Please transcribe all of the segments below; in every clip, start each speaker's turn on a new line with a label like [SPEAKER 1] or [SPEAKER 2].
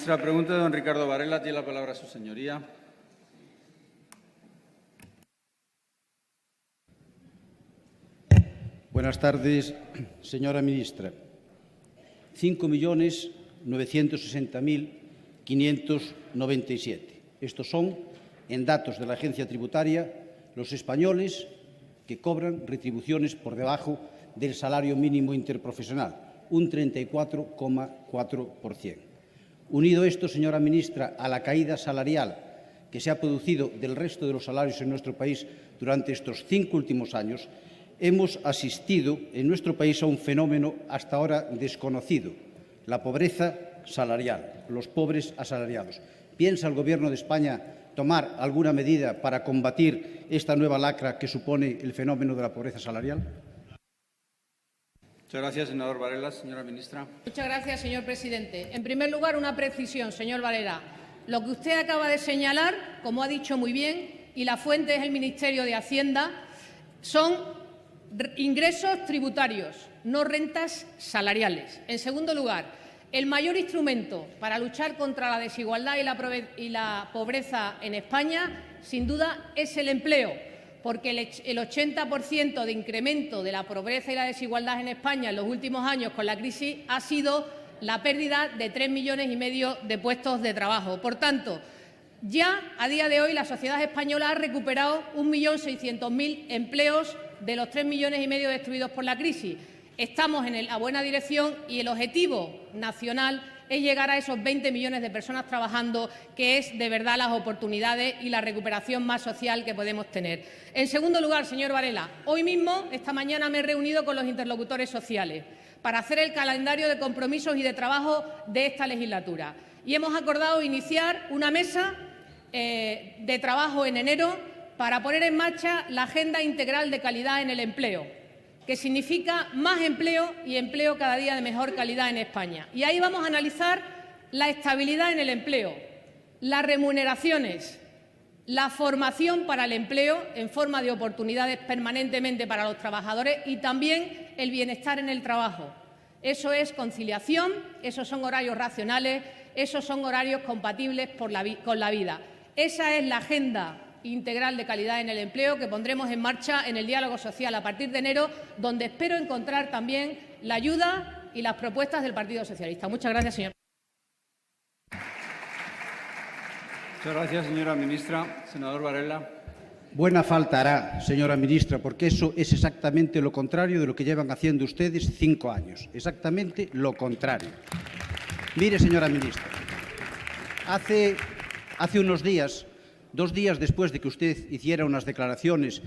[SPEAKER 1] La pregunta de don Ricardo Varela tiene la palabra su señoría.
[SPEAKER 2] Buenas tardes, señora ministra. 5.960.597. Estos son, en datos de la Agencia Tributaria, los españoles que cobran retribuciones por debajo del salario mínimo interprofesional, un 34,4%. Unido esto, señora ministra, a la caída salarial que se ha producido del resto de los salarios en nuestro país durante estos 5 últimos años, hemos asistido en nuestro país a un fenómeno hasta ahora desconocido, la pobreza salarial, los pobres asalariados. ¿Piensa el Gobierno de España tomar alguna medida para combatir esta nueva lacra que supone el fenómeno de la pobreza salarial?
[SPEAKER 1] Muchas gracias, senador Varela. Señora ministra.
[SPEAKER 3] Muchas gracias, señor presidente. En primer lugar, una precisión, señor Varela. Lo que usted acaba de señalar, como ha dicho muy bien, y la fuente es el Ministerio de Hacienda, son ingresos tributarios, no rentas salariales. En segundo lugar, el mayor instrumento para luchar contra la desigualdad y la pobreza en España, sin duda, es el empleo, porque el 80% de incremento de la pobreza y la desigualdad en España en los últimos años con la crisis ha sido la pérdida de 3,5 millones de puestos de trabajo. Por tanto, ya a día de hoy la sociedad española ha recuperado 1.600.000 empleos de los 3,5 millones destruidos por la crisis. Estamos en la buena dirección y el objetivo nacional es llegar a esos 20 millones de personas trabajando, que es de verdad las oportunidades y la recuperación más social que podemos tener. En segundo lugar, señor Varela, hoy mismo, esta mañana, me he reunido con los interlocutores sociales para hacer el calendario de compromisos y de trabajo de esta legislatura. Y hemos acordado iniciar una mesa de trabajo en enero para poner en marcha la Agenda Integral de Calidad en el Empleo, que significa más empleo y empleo cada día de mejor calidad en España. Y ahí vamos a analizar la estabilidad en el empleo, las remuneraciones, la formación para el empleo en forma de oportunidades permanentemente para los trabajadores y también el bienestar en el trabajo. Eso es conciliación, esos son horarios racionales, esos son horarios compatibles con la vida. Esa es la Agenda Integral de Calidad en el Empleo que pondremos en marcha en el diálogo social a partir de enero, donde espero encontrar también la ayuda y las propuestas del Partido Socialista. Muchas gracias, señor.
[SPEAKER 1] Muchas gracias, señora ministra. Senador Varela.
[SPEAKER 2] Buena falta hará, señora ministra, porque eso es exactamente lo contrario de lo que llevan haciendo ustedes 5 años. Exactamente lo contrario. Mire, señora ministra, hace unos días, 2 días después de que usted hiciera unas declaraciones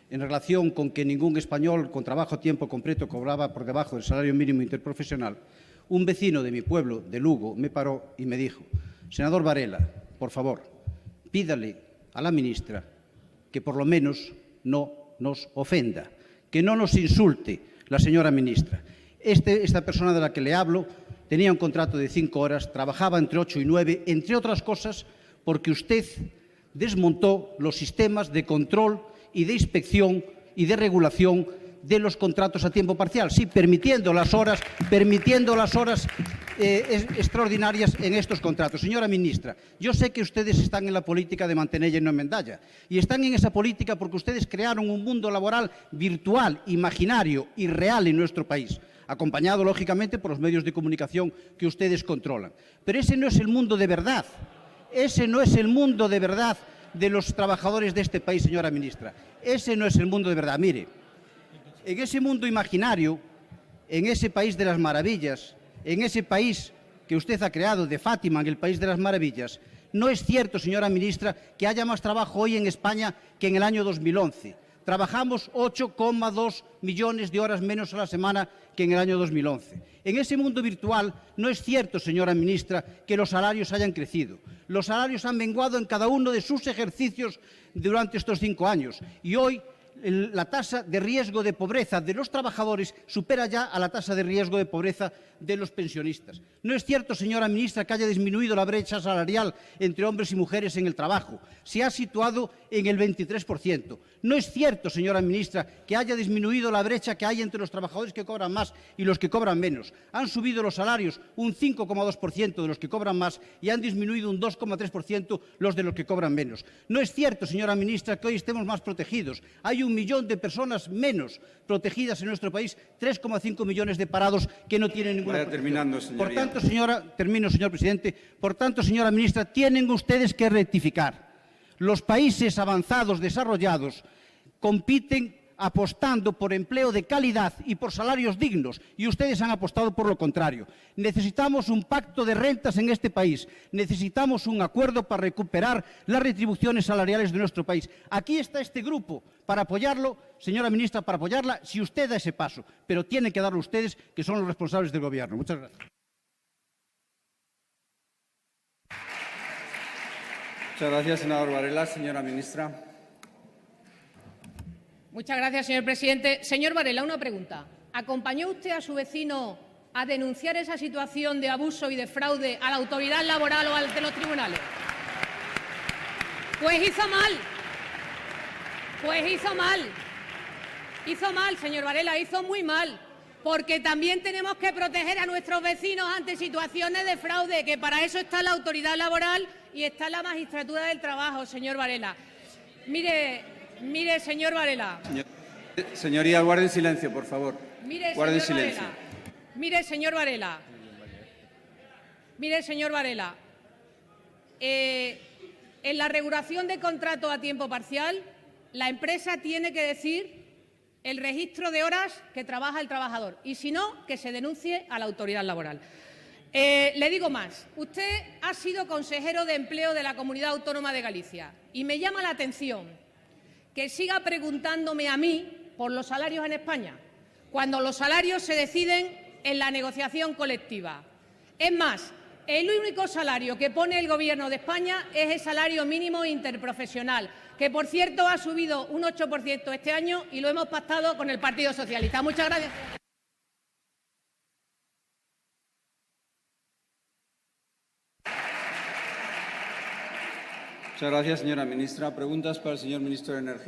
[SPEAKER 2] en relación con que ningún español con trabajo a tiempo completo cobraba por debajo del salario mínimo interprofesional, un vecino de mi pueblo, de Lugo, me paró y me dijo: senador Varela, por favor, pídale a la ministra que por lo menos no nos ofenda, que no nos insulte la señora ministra. Esta persona de la que le hablo tenía un contrato de 5 horas, trabajaba entre 8 y 9, entre otras cosas porque usted desmontó los sistemas de control y de inspección y de regulación de los contratos a tiempo parcial, sí, permitiendo las horas extraordinarias en estos contratos. Señora ministra, yo sé que ustedes están en la política de mantenella y no enmendalla, y están en esa política porque ustedes crearon un mundo laboral virtual, imaginario y real en nuestro país, acompañado, lógicamente, por los medios de comunicación que ustedes controlan. Pero ese no es el mundo de verdad. Ese no es el mundo de verdad de los trabajadores de este país, señora ministra. Ese no es el mundo de verdad. Mire, en ese mundo imaginario, en ese país de las maravillas, en ese país que usted ha creado de Fátima, en el país de las maravillas, no es cierto, señora ministra, que haya más trabajo hoy en España que en el año 2011. Trabajamos 8,2 millones de horas menos a la semana que en el año 2011. En ese mundo virtual no es cierto, señora ministra, que los salarios hayan crecido. Los salarios han menguado en cada uno de sus ejercicios durante estos 5 años. Y hoy la tasa de riesgo de pobreza de los trabajadores supera ya a la tasa de riesgo de pobreza de los pensionistas. No es cierto, señora ministra, que haya disminuido la brecha salarial entre hombres y mujeres en el trabajo. Se ha situado en el 23%. No es cierto, señora ministra, que haya disminuido la brecha que hay entre los trabajadores que cobran más y los que cobran menos. Han subido los salarios un 5,2% de los que cobran más y han disminuido un 2,3% los de los que cobran menos. No es cierto, señora ministra, que hoy estemos más protegidos. Hay 1 millón de personas menos protegidas en nuestro país, 3,5 millones de parados que no tienen ninguna protección.
[SPEAKER 1] Terminando, señoría.
[SPEAKER 2] Por tanto, señor presidente, por tanto, señora ministra, tienen ustedes que rectificar. Los países avanzados, desarrollados, compiten apostando por empleo de calidad y por salarios dignos, y ustedes han apostado por lo contrario. Necesitamos un pacto de rentas en este país, necesitamos un acuerdo para recuperar las retribuciones salariales de nuestro país. Aquí está este grupo para apoyarlo, señora ministra, para apoyarla si usted da ese paso, pero tienen que darlo ustedes, que son los responsables del Gobierno. Muchas gracias.
[SPEAKER 1] Muchas gracias, senador Varela. Señora ministra.
[SPEAKER 3] Muchas gracias, señor presidente. Señor Varela, una pregunta. ¿Acompañó usted a su vecino a denunciar esa situación de abuso y de fraude a la autoridad laboral o ante los tribunales? Pues hizo mal. Pues hizo mal. Hizo mal, señor Varela, hizo muy mal. Porque también tenemos que proteger a nuestros vecinos ante situaciones de fraude, que para eso está la autoridad laboral y está la magistratura del trabajo, señor Varela. Mire, señor Varela.
[SPEAKER 1] Señoría, guarden silencio, por favor. Guarden silencio.
[SPEAKER 3] Mire, señor Varela. En la regulación de contrato a tiempo parcial, la empresa tiene que decir el registro de horas que trabaja el trabajador y, si no, que se denuncie a la autoridad laboral. Le digo más. Usted ha sido consejero de Empleo de la Comunidad Autónoma de Galicia y me llama la atención que siga preguntándome a mí por los salarios en España, cuando los salarios se deciden en la negociación colectiva. Es más, el único salario que pone el Gobierno de España es el salario mínimo interprofesional, que, por cierto, ha subido un 8% este año y lo hemos pactado con el Partido Socialista. Muchas gracias.
[SPEAKER 1] Muchas gracias, señora ministra. Preguntas para el señor ministro de Energía.